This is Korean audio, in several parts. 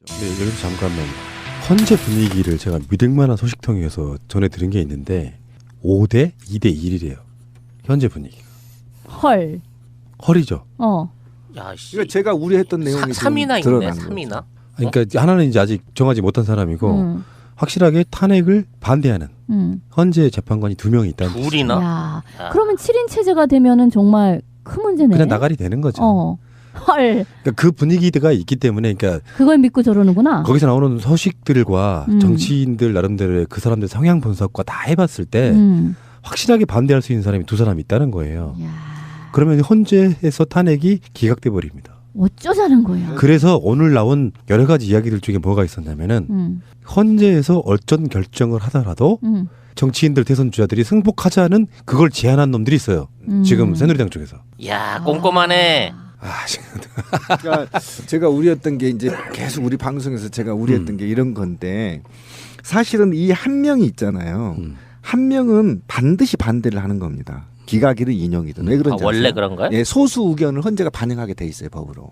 네, 여기서 잠깐만 현재 분위기를 제가 믿을만한 소식통에서 전해드린 게 있는데 5대 2대 1이래요. 현재 분위기가. 헐. 헐이죠. 야, 씨. 그러니까 제가 우려했던 내용이 3이나 있네. 드러난 3이나. 그러니까 하나는 이제 아직 정하지 못한 사람이고 확실하게 탄핵을 반대하는 현재 재판관이 2명이 있다는 뜻이죠. 둘이나? 야. 그러면 7인 체제가 되면은 정말 큰 문제네. 그냥 나가리 되는 거죠. 헐. 그러니까 그 분위기가 있기 때문에 그러니까 그걸 믿고 저러는구나. 거기서 나오는 소식들과 정치인들 나름대로의 그 사람들 성향 분석과 다 해봤을 때 확실하게 반대할 수 있는 사람이 2사람이 있다는 거예요. 야. 그러면 헌재에서 탄핵이 기각돼 버립니다. 어쩌자는 거예요. 그래서 오늘 나온 여러 가지 이야기들 중에 뭐가 있었냐면은 헌재에서 어쩐 결정을 하더라도 정치인들 대선 주자들이 승복하자는 그걸 제안한 놈들이 있어요. 지금 새누리당 쪽에서. 야, 꼼꼼하네. 그러니까 제가 우려했던 게 이제 계속 우리 방송에서 제가 우려했던 게 이런 건데 사실은 이 한 명이 있잖아요. 한 명은 반드시 반대를 하는 겁니다. 기각이든 인용이든. 왜 그런지 원래 아세요? 그런가요? 예, 소수 의견을 헌재가 반영하게 돼 있어요, 법으로.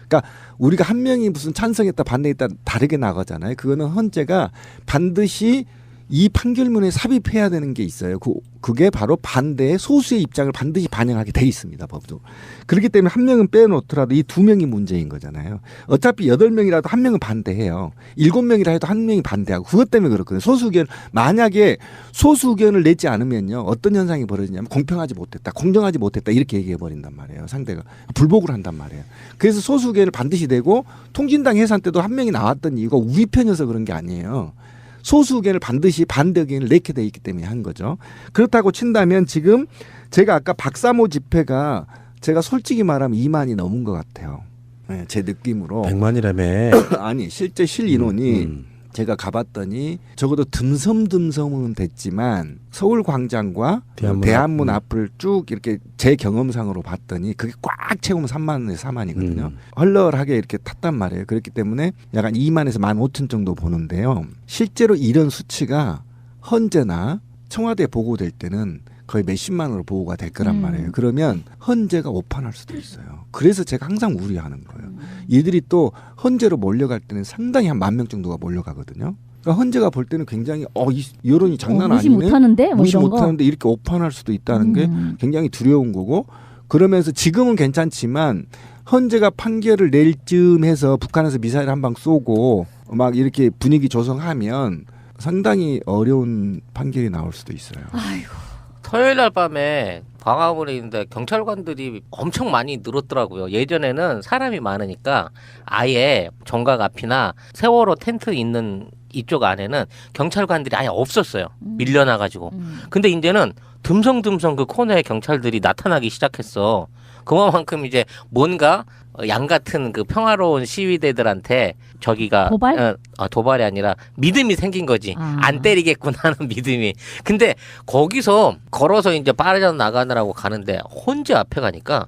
그러니까 우리가 한 명이 무슨 찬성했다 반대했다 다르게 나가잖아요. 그거는 헌재가 반드시 이 판결문에 삽입해야 되는 게 있어요. 그게 바로 반대의 소수의 입장을 반드시 반영하게 돼 있습니다. 법도. 그렇기 때문에 한 명은 빼놓더라도 이 2명이 문제인 거잖아요. 어차피 8명이라도 한 명은 반대해요. 7명이라 해도 한 명이 반대하고 그것 때문에 그렇거든요. 소수 의견 만약에 소수 의견을 내지 않으면요. 어떤 현상이 벌어지냐면 공평하지 못했다. 공정하지 못했다. 이렇게 얘기해 버린단 말이에요. 상대가. 불복을 한단 말이에요. 그래서 소수 의견을 반드시 내고 통진당 해산 때도 한 명이 나왔던 이유가 우리 편이어서 그런 게 아니에요. 소수 의견을 반드시 반대 의견을 내게 돼 있기 때문에 한 거죠. 그렇다고 친다면 지금 제가 아까 박사모 집회가 제가 솔직히 말하면 2만이 넘은 것 같아요. 네, 제 느낌으로. 100만이라며. 아니 실제 실 인원이 제가 가봤더니 적어도 듬성듬성은 됐지만 서울광장과 대한문 앞을 쭉 이렇게 제 경험상으로 봤더니 그게 꽉 채우면 3만에서 4만이거든요. 헐렁하게 이렇게 탔단 말이에요. 그렇기 때문에 약간 2만에서 15,000 정도 보는데요. 실제로 이런 수치가 헌재나 청와대에 보고될 때는 거의 몇십만으로 보고가 될 거란 말이에요. 그러면 헌재가 오판할 수도 있어요. 그래서 제가 항상 우려하는 거예요. 이들이 또 헌재로 몰려갈 때는 상당히 한 10,000명 정도가 몰려가거든요. 그러니까 헌재가 볼 때는 굉장히 이 여론이 장난 무시 아니네. 못하는데? 뭐 무시 이런 못하는데 이렇게 오판할 수도 있다는 게 굉장히 두려운 거고 그러면서 지금은 괜찮지만 헌재가 판결을 낼 즈음해서 북한에서 미사일 한 방 쏘고 막 이렇게 분위기 조성하면 상당히 어려운 판결이 나올 수도 있어요. 아이고. 토요일 날 밤에 광화문에 있는데 경찰관들이 엄청 많이 늘었더라고요. 예전에는 사람이 많으니까 아예 정각 앞이나 세월호 텐트 있는 이쪽 안에는 경찰관들이 아예 없었어요. 밀려나가지고. 근데 이제는 듬성듬성 그 코너에 경찰들이 나타나기 시작했어. 그만큼 이제 뭔가 양 같은 그 평화로운 시위대들한테 저기가 도발? 도발이 아니라 믿음이 생긴 거지. 안 때리겠구나 하는 믿음이. 근데 거기서 걸어서 이제 빠르게 나가느라고 가는데 헌재 앞에 가니까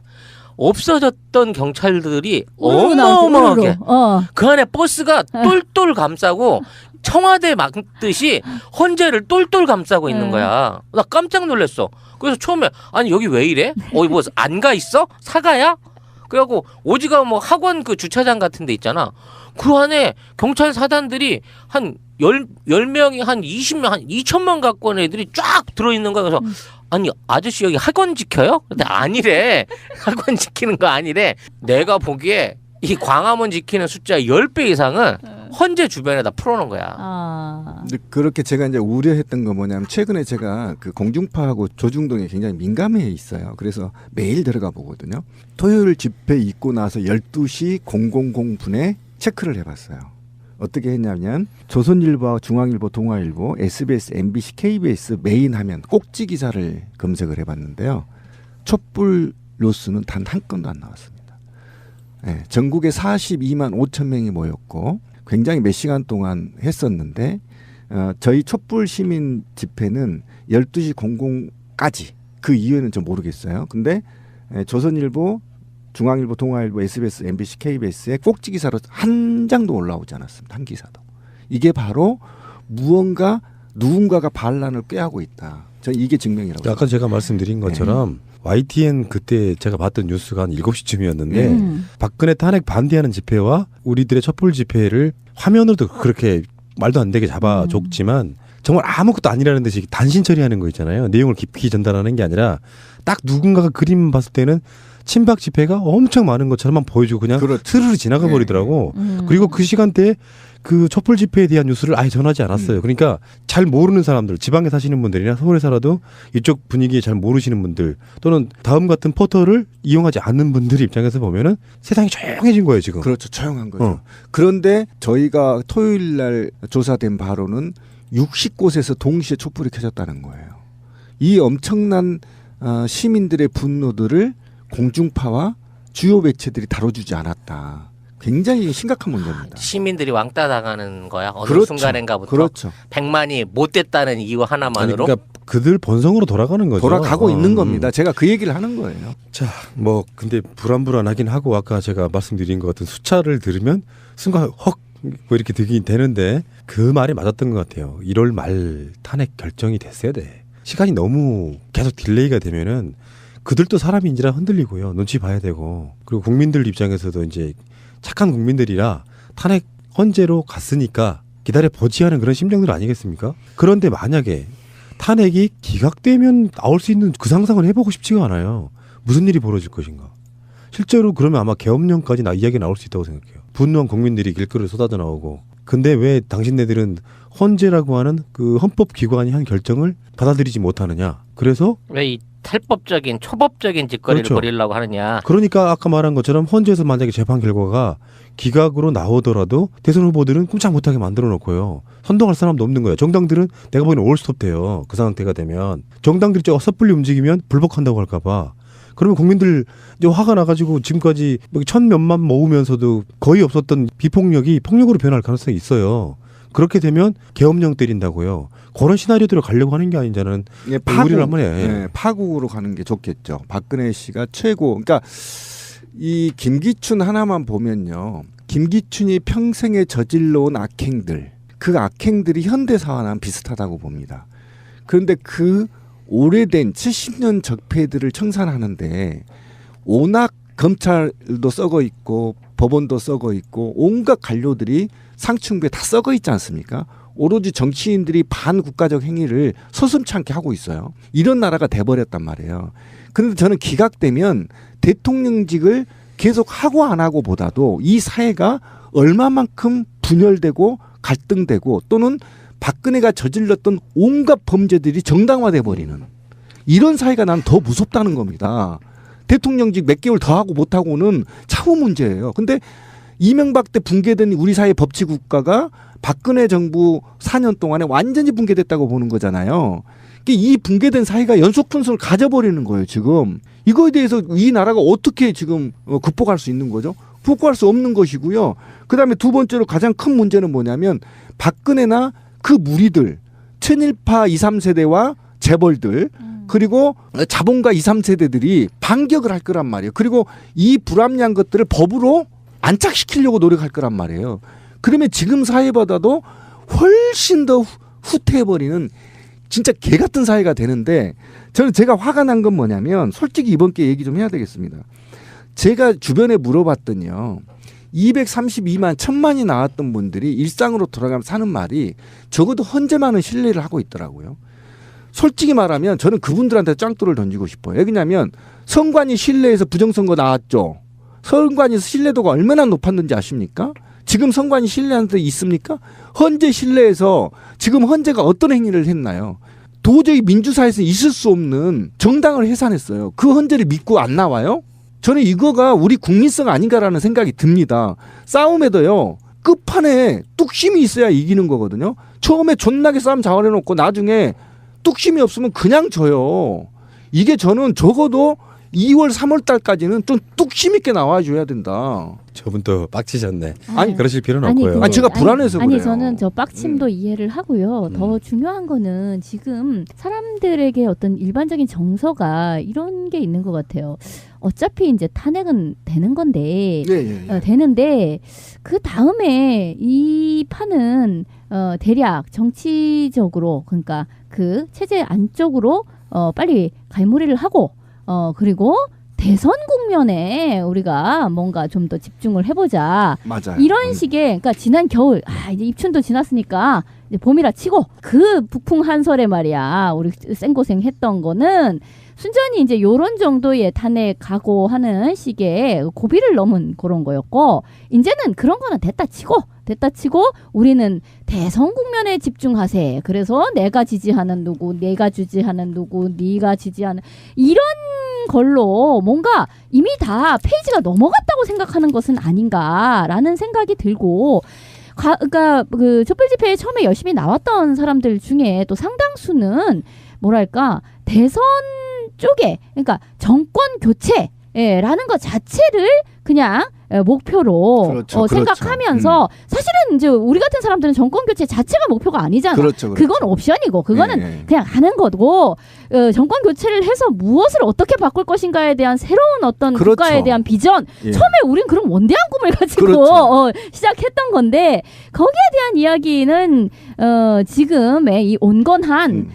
없어졌던 경찰들이 어마어마하게 그 안에 버스가 똘똘 감싸고 청와대 막듯이 헌재를 똘똘 감싸고 있는 거야. 나 깜짝 놀랐어. 그래서 처음에 아니 여기 왜 이래? 뭐 안 가 있어? 사가야? 그래갖고 오지가 뭐 학원 그 주차장 같은 데 있잖아. 그 안에 경찰 사단들이 한 10명이 한 20명, 한 2,000명 갖고 온 애들이 쫙 들어있는 거야. 그래서 아니 아저씨 여기 학원 지켜요? 근데 아니래. 학원 지키는 거 아니래. 내가 보기에 이 광화문 지키는 숫자 10배 이상은 헌재 주변에다 풀어놓은 거야. 근데 그렇게 제가 이제 우려했던 건 뭐냐면 최근에 제가 그 공중파하고 조중동에 굉장히 민감해 있어요. 그래서 매일 들어가 보거든요. 토요일 집회 있고 나서 12시 000분에 체크를 해봤어요. 어떻게 했냐면 조선일보, 중앙일보, 동아일보, SBS, MBC, KBS 메인 화면 꼭지 기사를 검색을 해봤는데요. 촛불 뉴스는 단 한 건도 안 나왔습니다. 네, 전국에 42만 5천 명이 모였고 굉장히 몇 시간 동안 했었는데 저희 촛불 시민 집회는 12시 00까지 그 이유는 좀 모르겠어요. 근데 조선일보, 중앙일보, 동아일보, SBS, MBC, KBS의 꼭지 기사로 한 장도 올라오지 않았습니다. 한 기사도. 이게 바로 누군가가 반란을 꾀하고 있다. 저는 이게 증명이라고. 아까 제가 말씀드린 것처럼 YTN 그때 제가 봤던 뉴스가 한 7시쯤이었는데 박근혜 탄핵 반대하는 집회와 우리들의 촛불 집회를 화면으로도 그렇게 말도 안 되게 잡아줬지만 정말 아무것도 아니라는 듯이 단신 처리하는 거 있잖아요. 내용을 깊이 전달하는 게 아니라 딱 누군가가 그림 봤을 때는 친박 집회가 엄청 많은 것처럼만 보여주고 그냥 그렇죠. 스르르 지나가 버리더라고. 그리고 그 시간대에 그 촛불 집회에 대한 뉴스를 아예 전하지 않았어요. 그러니까 잘 모르는 사람들, 지방에 사시는 분들이나 서울에 살아도 이쪽 분위기에 잘 모르시는 분들 또는 다음 같은 포털을 이용하지 않는 분들 입장에서 보면은 세상이 조용해진 거예요, 지금. 그렇죠. 조용한 거죠. 그런데 저희가 토요일 날 조사된 바로는 60곳에서 동시에 촛불이 켜졌다는 거예요. 이 엄청난 시민들의 분노들을 공중파와 주요 매체들이 다뤄주지 않았다. 굉장히 심각한 문제입니다. 시민들이 왕따 당하는 거야. 어느 그렇죠. 순간인가부터 그렇죠. 100만이 못 됐다는 이유 하나만으로. 그러니까 그들 본성으로 돌아가는 거죠. 돌아가고 있는 겁니다. 제가 그 얘기를 하는 거예요. 자, 뭐 근데 불안불안하긴 하고 아까 제가 말씀드린 것 같은 숫자를 들으면 순간 헉 뭐 이렇게 되긴 되는데 그 말이 맞았던 것 같아요. 1월 말 탄핵 결정이 됐어야 돼. 시간이 너무 계속 딜레이가 되면은 그들도 사람인지라 흔들리고요. 눈치 봐야 되고 그리고 국민들 입장에서도 이제 착한 국민들이라 탄핵 헌재로 갔으니까 기다려 보지 하는 그런 심정들 아니겠습니까? 그런데 만약에 탄핵이 기각되면 나올 수 있는 그 상상을 해보고 싶지가 않아요. 무슨 일이 벌어질 것인가. 실제로 그러면 아마 계엄령까지 이야기 나올 수 있다고 생각해요. 분노한 국민들이 길거리에 쏟아져 나오고. 근데 왜 당신네들은 헌재라고 하는 그 헌법기관이 한 결정을 받아들이지 못하느냐. 그래서 왜 이 탈법적인 초법적인 짓거리를 그렇죠. 벌이려고 하느냐. 그러니까 아까 말한 것처럼 헌재에서 만약에 재판 결과가 기각으로 나오더라도 대선 후보들은 꼼짝 못하게 만들어 놓고요. 선동할 사람도 없는 거예요. 정당들은 내가 보기에는 올스톱 돼요. 그 상태가 되면. 정당들이 섣불리 움직이면 불복한다고 할까 봐. 그러면 국민들 이제 화가 나가지고 지금까지 1,000몇만 모으면서도 거의 없었던 비폭력이 폭력으로 변할 가능성이 있어요. 그렇게 되면 계엄령 때린다고요. 그런 시나리오대로 가려고 하는 게 아닌지는 예, 우리를 한번 해. 예, 파국으로 가는 게 좋겠죠. 박근혜 씨가 최고. 그러니까 이 김기춘 하나만 보면요. 김기춘이 평생에 저질러온 악행들, 그 악행들이 현대사와는 비슷하다고 봅니다. 그런데 그 오래된 70년 적폐들을 청산하는데 워낙 검찰도 썩어 있고 법원도 썩어 있고 온갖 관료들이 상층부에 다 썩어 있지 않습니까? 오로지 정치인들이 반국가적 행위를 서슴치 않게 하고 있어요. 이런 나라가 돼버렸단 말이에요. 그런데 저는 기각되면 대통령직을 계속 하고 안 하고 보다도 이 사회가 얼마만큼 분열되고 갈등되고 또는 박근혜가 저질렀던 온갖 범죄들이 정당화돼 버리는 이런 사회가 난 더 무섭다는 겁니다. 대통령직 몇 개월 더 하고 못 하고는 차후 문제예요. 근데 이명박 때 붕괴된 우리 사회 법치 국가가 박근혜 정부 4년 동안에 완전히 붕괴됐다고 보는 거잖아요. 이 붕괴된 사회가 연속 fun선을 가져버리는 거예요, 지금. 이거에 대해서 이 나라가 어떻게 지금 극복할 수 있는 거죠? 극복할 수 없는 것이고요. 그다음에 두 번째로 가장 큰 문제는 뭐냐면 박근혜나 그 무리들, 친일파 2, 3세대와 재벌들 그리고 자본가 2, 3세대들이 반격을 할 거란 말이에요. 그리고 이 불합리한 것들을 법으로 안착시키려고 노력할 거란 말이에요. 그러면 지금 사회보다도 훨씬 더 후퇴해버리는 진짜 개 같은 사회가 되는데 저는 제가 화가 난 건 뭐냐면 솔직히 이번 기회에 얘기 좀 해야 되겠습니다. 제가 주변에 물어봤더니요. 232만 1,000만이 나왔던 분들이 일상으로 돌아가면 사는 말이 적어도 헌재만은 신뢰를 하고 있더라고요. 솔직히 말하면 저는 그분들한테 짱돌을 던지고 싶어요. 왜냐하면 선관위 신뢰에서 부정선거 나왔죠. 선관위 신뢰도가 얼마나 높았는지 아십니까? 지금 선관위 신뢰하는 데 있습니까? 헌재 신뢰에서 지금 헌재가 어떤 행위를 했나요? 도저히 민주사회에서 있을 수 없는 정당을 해산했어요. 그 헌재를 믿고 안 나와요? 저는 이거가 우리 국민성 아닌가라는 생각이 듭니다. 싸움에도요. 끝판에 뚝심이 있어야 이기는 거거든요. 처음에 존나게 싸움 자원해놓고 나중에 뚝심이 없으면 그냥 져요. 이게 저는 적어도 2월 3월 달까지는 좀 뚝심 있게 나와줘야 된다. 저분 또 빡치셨네. 아니, 그러실 필요는 아니, 없고요. 아니, 제가 불안해서 그래요. 아니 저는 저 빡침도 이해를 하고요. 더 중요한 거는 지금 사람들에게 어떤 일반적인 정서가 이런 게 있는 것 같아요. 어차피 이제 탄핵은 되는 건데 되는데 그 다음에 이 판은 대략 정치적으로 그러니까 그 체제 안쪽으로 빨리 갈무리를 하고 그리고 대선 국면에 우리가 뭔가 좀 더 집중을 해보자. 맞아요. 이런 식의 그러니까 지난 겨울 이제 입춘도 지났으니까 이제 봄이라 치고 그 북풍 한설에 말이야 우리 생고생 했던 거는 순전히 이제 요런 정도의 탄핵 각오하는 식의 고비를 넘은 그런 거였고 이제는 그런 거는 됐다 치고 우리는 대선 국면에 집중하세. 그래서 내가 지지하는 누구, 내가 지지하는 누구, 네가 지지하는 이런 걸로 뭔가 이미 다 페이지가 넘어갔다고 생각하는 것은 아닌가라는 생각이 들고 그러니까 그 촛불 집회에 처음에 열심히 나왔던 사람들 중에 또 상당수는 뭐랄까 대선 쪽에 그러니까 정권 교체라는 것 자체를 그냥 목표로 그렇죠, 생각하면서 사실은 이제 우리 같은 사람들은 정권 교체 자체가 목표가 아니잖아. 그렇죠. 그건 옵션이고 그거는 그냥 하는 거고 정권 교체를 해서 무엇을 어떻게 바꿀 것인가에 대한 새로운 어떤 국가에 대한 비전. 처음에 우린 그런 원대한 꿈을 가지고 시작했던 건데 거기에 대한 이야기는 지금의 이 온건한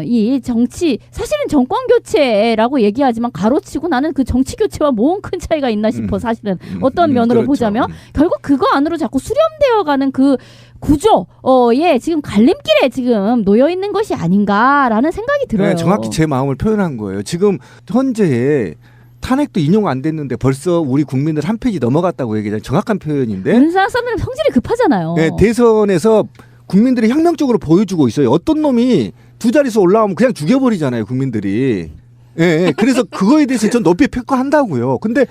이 정치 사실은 정권 교체라고 얘기하지만 가로치고 나는 그 정치 교체와 뭐 큰 차이가 있나 싶어 사실은 어떤 면으로 보자면 결국 그거 안으로 자꾸 수렴되어가는 그 구조에 지금 갈림길에 지금 놓여 있는 것이 아닌가라는 생각이 들어요. 네, 정확히 제 마음을 표현한 거예요. 지금 현재 탄핵도 인용 안 됐는데 벌써 우리 국민들 한 페이지 넘어갔다고 얘기하잖아요. 정확한 표현인데. 우리나라 사람들은 성질이 급하잖아요. 네, 대선에서 국민들이 혁명적으로 보여주고 있어요. 어떤 놈이 두 자릿수 올라오면 그냥 죽여버리잖아요, 국민들이. 예, 그래서 그거에 대해서 전 높이 평가한다고요. 근데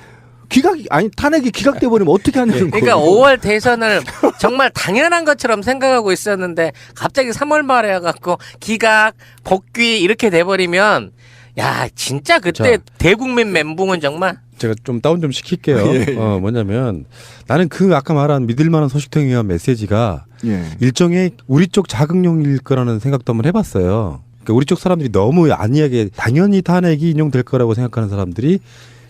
탄핵이 기각돼 버리면 어떻게 하냐는 거예요. 그러니까 5월 대선을 정말 당연한 것처럼 생각하고 있었는데 갑자기 3월 말에 와갖고 기각, 복귀 이렇게 돼버리면 야 진짜 그때 대국민 멘붕은 정말. 제가 좀 다운 좀 시킬게요. 뭐냐면 나는 그 아까 말한 믿을만한 소식통에 의한 메시지가 일종의 우리 쪽 자극용일 거라는 생각도 한번 해봤어요. 그러니까 우리 쪽 사람들이 너무 안이하게 당연히 탄핵이 인용될 거라고 생각하는 사람들이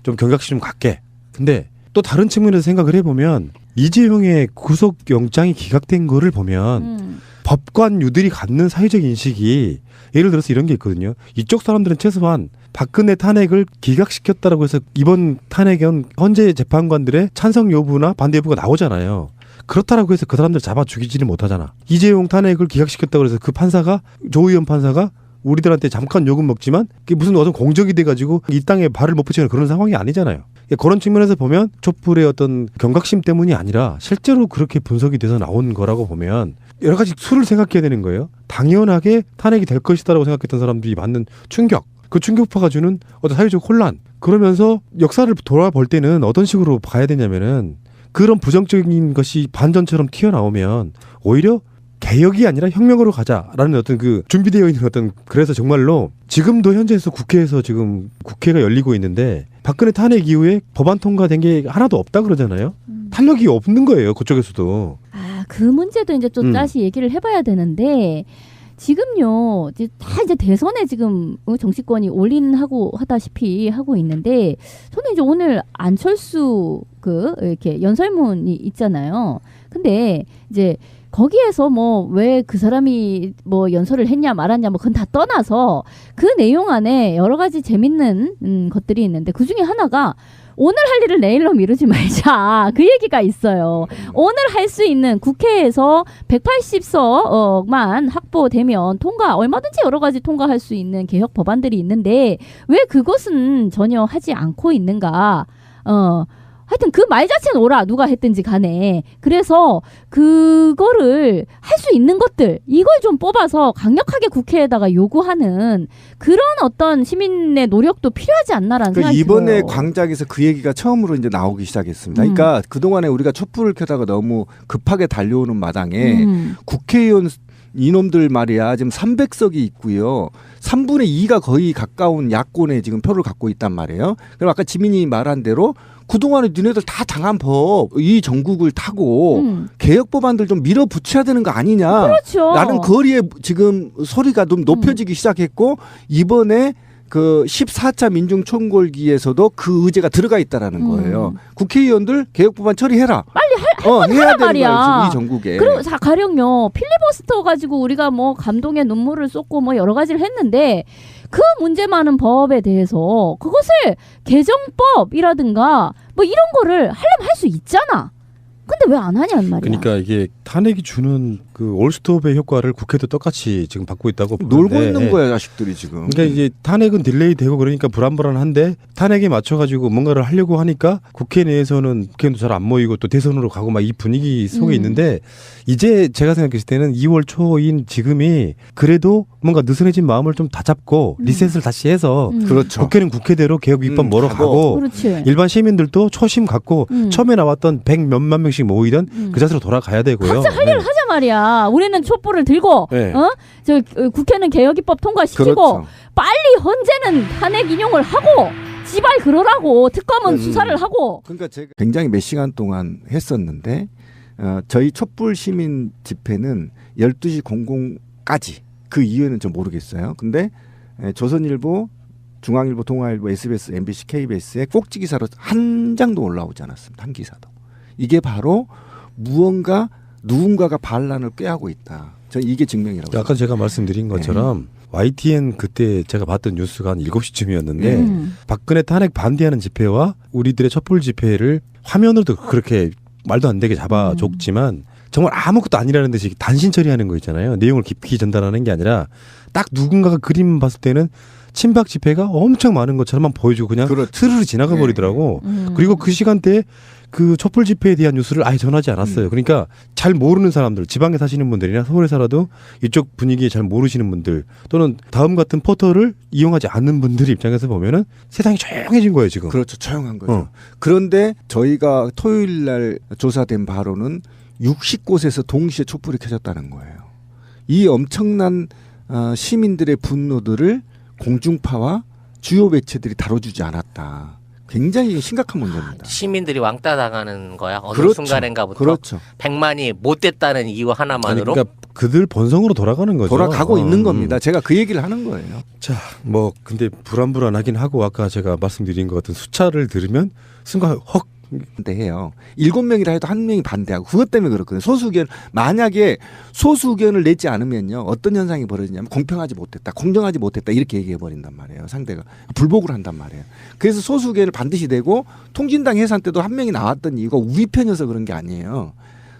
좀 경각심 좀 갖게. 근데 또 다른 측면에서 생각을 해보면 이재용의 구속영장이 기각된 거를 보면 법관유들이 갖는 사회적 인식이 예를 들어서 이런 게 있거든요. 이쪽 사람들은 최소한 박근혜 탄핵을 기각시켰다라고 해서 이번 탄핵은 헌재 재판관들의 찬성 여부나 반대 여부가 나오잖아요. 그렇다라고 해서 그 사람들 잡아 죽이지는 못하잖아. 이재용 탄핵을 기각시켰다고 해서 그 판사가 조의원 판사가 우리들한테 잠깐 욕은 먹지만 그게 무슨 어떤 공적이 돼가지고 이 땅에 발을 못 붙이는 그런 상황이 아니잖아요. 그런 측면에서 보면 촛불의 어떤 경각심 때문이 아니라 실제로 그렇게 분석이 돼서 나온 거라고 보면 여러 가지 수를 생각해야 되는 거예요. 당연하게 탄핵이 될 것이다라고 생각했던 사람들이 받는 충격, 그 충격파가 주는 어떤 사회적 혼란. 그러면서 역사를 돌아볼 때는 어떤 식으로 봐야 되냐면은 그런 부정적인 것이 반전처럼 튀어나오면 오히려 개혁이 아니라 혁명으로 가자라는 어떤 그 준비되어 있는 어떤 그래서 정말로 지금도 현재에서 국회에서 지금 국회가 열리고 있는데 박근혜 탄핵 이후에 법안 통과된 게 하나도 없다 그러잖아요. 탄력이 없는 거예요. 그쪽에서도. 그 문제도 이제 또 다시 얘기를 해봐야 되는데 지금요 이제 대선에 지금 정치권이 올인하고 하다시피 하고 있는데 저는 이제 오늘 안철수 이렇게 연설문이 있잖아요. 근데 이제 거기에서 뭐 왜 그 사람이 뭐 연설을 했냐 말았냐 뭐 그건 다 떠나서 그 내용 안에 여러 가지 재밌는 것들이 있는데 그 중에 하나가 오늘 할 일을 내일로 미루지 말자. 그 얘기가 있어요. 오늘 할 수 있는 국회에서 180석만 확보되면 얼마든지 여러 가지 통과할 수 있는 개혁 법안들이 있는데 왜 그것은 전혀 하지 않고 있는가. 하여튼 그 말 자체는 옳아. 누가 했든지 간에. 그래서 그거를 할 수 있는 것들 이걸 좀 뽑아서 강력하게 국회에다가 요구하는 그런 어떤 시민의 노력도 필요하지 않나라는 생각이 이번에 들어요. 광장에서 그 얘기가 처음으로 이제 나오기 시작했습니다. 그러니까 그동안에 우리가 촛불을 켜다가 너무 급하게 달려오는 마당에 국회의원 이놈들 말이야 지금 300석이 있고요. 3분의 2가 거의 가까운 야권에 지금 표를 갖고 있단 말이에요. 그럼 아까 지민이 말한 대로 그동안에 니네들 다 당한 법, 이 전국을 타고 개혁 법안들 좀 밀어붙여야 되는 거 아니냐. 그렇죠. 라는 거리에 지금 소리가 좀 높여지기 시작했고 이번에 그 14차 민중총궐기에서도 그 의제가 들어가 있다라는 거예요. 국회의원들 개혁 법안 처리해라. 빨리 할 해야 되는 말이야. 거야, 이 전국에. 그리고 가령요 필리버스터 가지고 우리가 뭐 감동의 눈물을 쏟고 뭐 여러 가지를 했는데 그 문제 많은 법에 대해서 그것을 개정법이라든가 뭐 이런 거를 하려면 할 수 있잖아. 근데 왜 안 하냐는 말이야. 그러니까 이게 탄핵이 주는 그 올스톱의 효과를 국회도 똑같이 지금 받고 있다고 놀고 보는데, 있는 거야, 자식들이 지금. 그러니까 이제 탄핵은 딜레이 되고 그러니까 불안불안한데 탄핵에 맞춰가지고 뭔가를 하려고 하니까 국회 내에서는 국회의원도 잘 안 모이고 또 대선으로 가고 막 이 분위기 속에 있는데 이제 제가 생각했을 때는 2월 초인 지금이 그래도 뭔가 느슨해진 마음을 좀 다잡고 리셋을 다시 해서 그렇죠. 국회는 국회대로 개혁 입법 몰아가고 그렇지. 일반 시민들도 초심 갖고 처음에 나왔던 100 몇만 명씩 모이던 그 자세로 돌아가야 되고요. 각자 할 일을 하자 말이야. 우리는 촛불을 들고 네. 저 국회는 개혁 입법 통과시키고 그렇죠. 빨리 헌재는 탄핵 인용을 하고 지발 그러라고 특검은 수사를 하고. 그러니까 제가 굉장히 몇 시간 동안 했었는데 저희 촛불 시민 집회는 12시 00까지 그 이후에는 좀 모르겠어요. 근데 조선일보, 중앙일보, 동아일보, SBS, MBC, KBS에 꼭지 기사로 한 장도 올라오지 않았습니다. 한 기사도. 이게 바로 무언가 누군가가 반란을 꾀하고 있다. 저는 이게 증명이라고. 아까 제가 말씀드린 것처럼 YTN 그때 제가 봤던 뉴스가 한 7시쯤이었는데 박근혜 탄핵 반대하는 집회와 우리들의 촛불 집회를 화면으로도 그렇게 말도 안 되게 잡아줬지만 정말 아무것도 아니라는 듯이 단신 처리하는 거 있잖아요. 내용을 깊이 전달하는 게 아니라 딱 누군가가 그림 봤을 때는 친박 집회가 엄청 많은 것처럼만 보여주고 그냥 그렇죠. 스르르 지나가 버리더라고. 그리고 그 시간대에 그 촛불 집회에 대한 뉴스를 아예 전하지 않았어요. 그러니까 잘 모르는 사람들, 지방에 사시는 분들이나 서울에 살아도 이쪽 분위기에 잘 모르시는 분들 또는 다음 같은 포털을 이용하지 않는 분들 입장에서 보면은 세상이 조용해진 거예요, 지금. 그렇죠. 조용한 거죠. 그런데 저희가 토요일 날 조사된 바로는 60곳에서 동시에 촛불이 켜졌다는 거예요. 이 엄청난 시민들의 분노들을 공중파와 주요 매체들이 다뤄주지 않았다. 굉장히 심각한 문제입니다. 시민들이 왕따 당하는 거야. 어느 그렇죠. 순간인가부터 그렇죠. 100만이 못 됐다는 이유 하나만으로. 그러니까 그들 본성으로 돌아가는 거죠. 돌아가고 있는 겁니다. 제가 그 얘기를 하는 거예요. 자, 뭐 근데 불안불안하긴 하고 아까 제가 말씀드린 것 같은 숫자를 들으면 순간 헉. 해요. 7명이라 해도 1명이 반대하고 그것 때문에 그렇거든요. 소수 의견 만약에 소수 의견을 내지 않으면요 어떤 현상이 벌어지냐면 공평하지 못했다, 공정하지 못했다 이렇게 얘기해 버린단 말이에요. 상대가 불복을 한단 말이에요. 그래서 소수 의견을 반드시 내고 통진당 해산 때도 1명이 나왔던 이유가 우리 편이어서 그런 게 아니에요.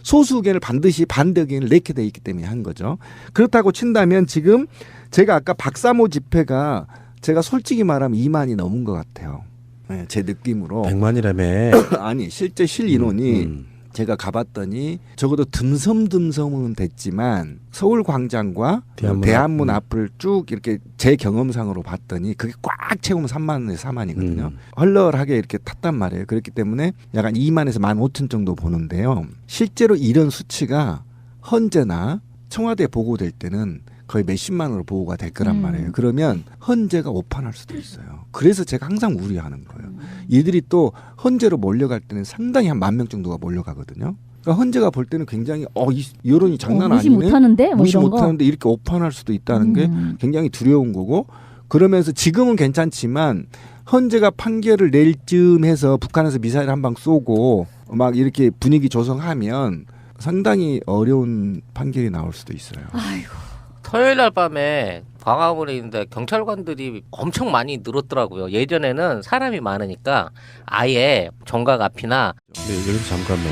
소수 의견을 반드시 반대 의견을 내게 돼 있기 때문에 한 거죠. 그렇다고 친다면 지금 제가 아까 박사모 집회가 제가 솔직히 말하면 2만이 넘은 것 같아요. 네, 제 느낌으로 100만이라며. 아니 실제 실 인원이 제가 가봤더니 적어도 듬성듬성은 됐지만 서울광장과 대한문 앞을 쭉 이렇게 제 경험상으로 봤더니 그게 꽉 채우면 3만에서 4만이거든요. 헐렁하게 이렇게 탔단 말이에요. 그렇기 때문에 약간 2만에서 15,000 정도 보는데요. 실제로 이런 수치가 헌재나 청와대에 보고될 때는 거의 몇십만으로 보고가 될 거란 말이에요. 그러면 헌재가 오판할 수도 있어요. 그래서 제가 항상 우려하는 거예요. 이들이 또 헌재로 몰려갈 때는 상당히 한 10,000명 정도가 몰려가거든요. 그러니까 헌재가 볼 때는 굉장히 이 여론이 장난 무시 아니네. 못하는데 뭐 무시 이런 거. 못하는데 이렇게 오판할 수도 있다는 게 굉장히 두려운 거고 그러면서 지금은 괜찮지만 헌재가 판결을 낼 쯤 해서 북한에서 미사일 한 방 쏘고 막 이렇게 분위기 조성하면 상당히 어려운 판결이 나올 수도 있어요. 아이고. 토요일 날 밤에 광화문에 있는데 경찰관들이 엄청 많이 늘었더라고요. 예전에는 사람이 많으니까 아예 정각 앞이나. 네, 여기서 잠깐만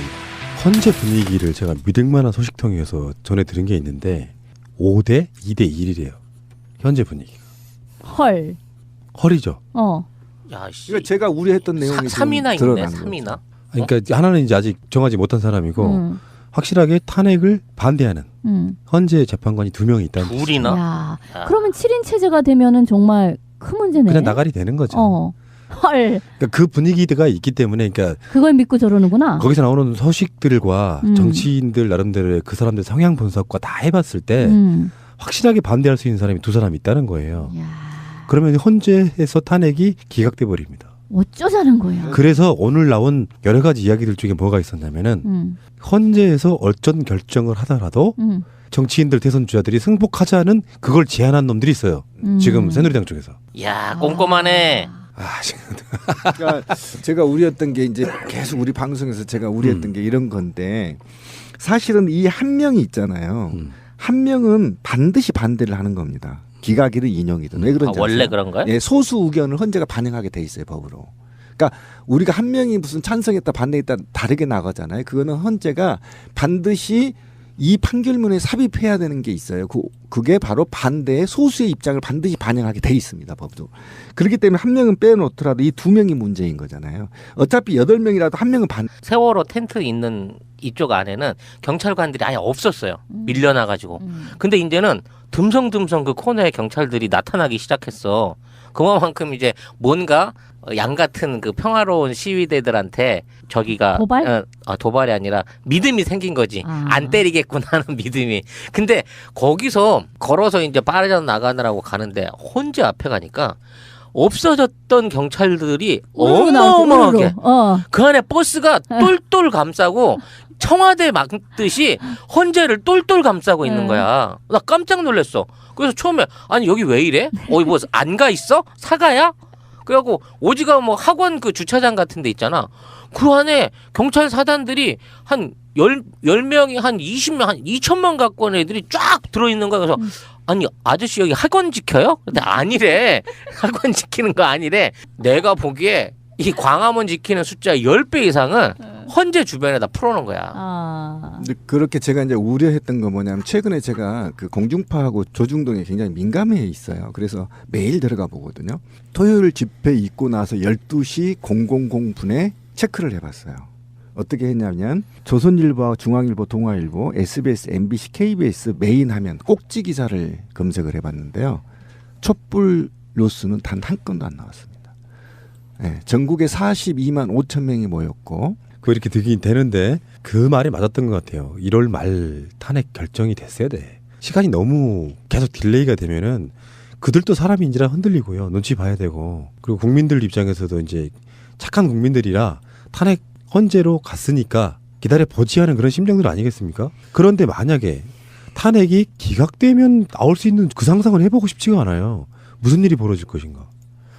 헌재 분위기를 제가 믿을 만한 소식통에서 전해 들은 게 있는데 5대 2대 1이래요. 현재 분위기가. 헐. 헐이죠. 야, 씨. 그러니까 제가 우려했던 내용이 3이나 있네. 드러난 3이나. 그러니까 하나는 이제 아직 정하지 못한 사람이고 확실하게 탄핵을 반대하는 헌재 재판관이 2명이 있다는 뜻이죠. 둘이나? 야, 그러면 7인 체제가 되면은 정말 큰 문제네. 그냥 나가리 되는 거죠. 헐. 그러니까 그 분위기가 있기 때문에 그러니까 그걸 믿고 저러는구나. 거기서 나오는 소식들과 정치인들 나름대로의 그 사람들 성향 분석과 다 해봤을 때 확실하게 반대할 수 있는 사람이 2사람이 있다는 거예요. 야. 그러면 헌재에서 탄핵이 기각돼 버립니다. 어쩌자는 거야. 그래서 오늘 나온 여러 가지 이야기들 중에 뭐가 있었냐면은 헌재에서 어쩐 결정을 하더라도 정치인들 대선 주자들이 승복하자는 그걸 제안한 놈들이 있어요. 지금 새누리당 쪽에서. 야, 꼼꼼하네. 그러니까 제가 우려했던 게 이제 계속 우리 방송에서 제가 우려했던 게 이런 건데 사실은 이 한 명이 있잖아요. 한 명은 반드시 반대를 하는 겁니다. 기각이든 인용이든. 왜 그런지 원래 아세요? 그런가요? 예, 소수 의견을 헌재가 반영하게 돼 있어요, 법으로. 그러니까 우리가 한 명이 무슨 찬성했다 반대했다 다르게 나가잖아요. 그거는 헌재가 반드시 이 판결문에 삽입해야 되는 게 있어요. 그게 바로 반대의 소수의 입장을 반드시 반영하게 돼 있습니다. 법도. 그렇기 때문에 한 명은 빼놓더라도 이 두 명이 문제인 거잖아요. 어차피 8명이라도 한 명은 세월호 텐트 있는 이쪽 안에는 경찰관들이 아예 없었어요. 밀려나가지고. 근데 이제는 듬성듬성 그 코너에 경찰들이 나타나기 시작했어. 그만큼 이제 뭔가 양 같은 그 평화로운 시위대들한테 저기가 도발? 도발이 아니라 믿음이 생긴 거지. 안 때리겠구나 하는 믿음이. 근데 거기서 걸어서 이제 빠르게 나가느라고 가는데 헌재 앞에 가니까 없어졌던 경찰들이 어마어마하게 그 안에 버스가 똘똘 감싸고 청와대 막듯이 헌재를 똘똘 감싸고 있는 거야. 나 깜짝 놀랐어. 그래서 처음에 아니 여기 왜 이래? 뭐 안 가 있어? 사가야? 그래갖고 오지가 뭐 학원 그 주차장 같은 데 있잖아. 그 안에 경찰 사단들이 한 10명이 한 20명, 한 2천명 갖고 온 애들이 쫙 들어있는 거야. 그래서 아니 아저씨 여기 학원 지켜요? 근데 아니래. 학원 지키는 거 아니래. 내가 보기에 이 광화문 지키는 숫자 10배 이상은 헌재 주변에다 풀어놓은 거야. 근데 그렇게 제가 이제 우려했던 거 뭐냐면 최근에 제가 그 공중파하고 조중동에 굉장히 민감해 있어요. 그래서 매일 들어가 보거든요. 토요일 집회 있고 나서 12시 000분에 체크를 해봤어요. 어떻게 했냐면 조선일보, 중앙일보, 동아일보, SBS, MBC, KBS 메인 화면 꼭지 기사를 검색을 해봤는데요. 촛불 뉴스는 단 한 건도 안 나왔습니다. 네, 전국에 42만 5천 명이 모였고 이렇게 되긴 되는데 그 말이 맞았던 것 같아요. 1월 말 탄핵 결정이 됐어야 돼. 시간이 너무 계속 딜레이가 되면은 그들도 사람인지라 흔들리고요. 눈치 봐야 되고 그리고 국민들 입장에서도 이제 착한 국민들이라 탄핵 헌재로 갔으니까 기다려 보지 하는 그런 심정들 아니겠습니까? 그런데 만약에 탄핵이 기각되면 나올 수 있는 그 상상을 해보고 싶지가 않아요. 무슨 일이 벌어질 것인가.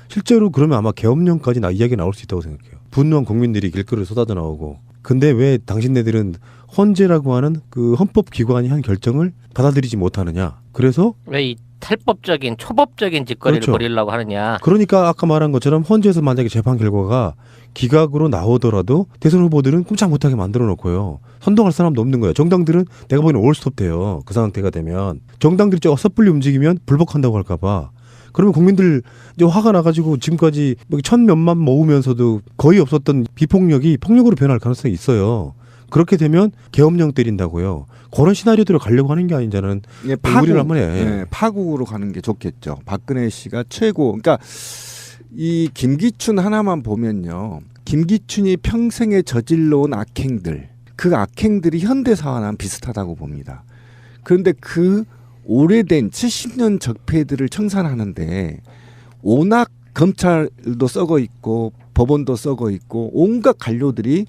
실제로 그러면 아마 계엄령까지 이야기 나올 수 있다고 생각해요. 분노한 국민들이 길거리로 쏟아져 나오고. 근데 왜 당신네들은 헌재라고 하는 그 헌법기관이 한 결정을 받아들이지 못하느냐. 그래서 왜 이 탈법적인 초법적인 짓거리를 그렇죠. 벌이려고 하느냐. 그러니까 아까 말한 것처럼 헌재에서 만약에 재판 결과가 기각으로 나오더라도 대선 후보들은 꼼짝 못하게 만들어 놓고요. 선동할 사람도 없는 거예요. 정당들은 내가 보기에는 올스톱 돼요. 그 상태가 되면. 정당들이 섣불리 움직이면 불복한다고 할까 봐. 그러면 국민들 이제 화가 나가지고 지금까지 1,000몇만 모으면서도 거의 없었던 비폭력이 폭력으로 변할 가능성이 있어요. 그렇게 되면 계엄령 때린다고요. 그런 시나리오대로 가려고 하는 게 아니잖아요. 예, 우리를 한번 해. 예, 파국으로 가는 게 좋겠죠. 박근혜 씨가 최고. 그러니까 이 김기춘 하나만 보면요. 김기춘이 평생에 저질러온 악행들, 그 악행들이 현대사와는 비슷하다고 봅니다. 그런데 그 오래된 70년 적폐들을 청산하는데 워낙 검찰도 썩어 있고 법원도 썩어 있고 온갖 관료들이